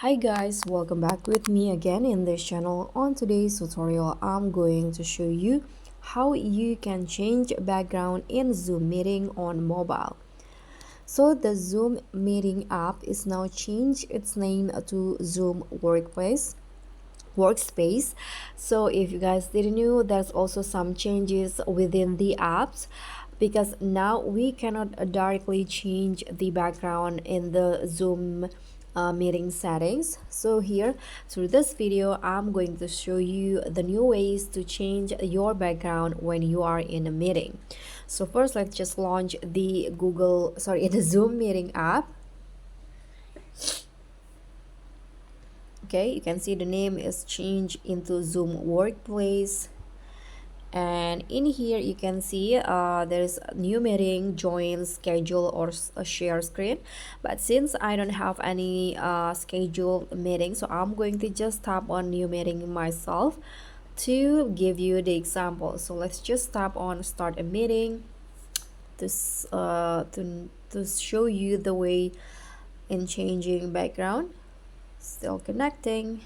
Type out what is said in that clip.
Hi guys, welcome back with me again in this channel. On today's tutorial, I'm going to show you how you can change background in Zoom meeting on mobile. So the Zoom meeting app is now changed its name to Zoom Workspace. So if you guys didn't know, there's also some changes within the apps because now we cannot directly change the background in the Zoom meeting settings. So here through this video I'm going to show you the new ways to change your background when you are in a meeting. So first, let's just launch the the Zoom meeting app. Okay, you can see the name is changed into Zoom Workplace, and in here you can see there's a new meeting, join, schedule, or a share screen. But since I don't have any scheduled meeting, so I'm going to just tap on new meeting myself to give you the example. So let's just tap on start a meeting to show you the way in changing background. Still connecting.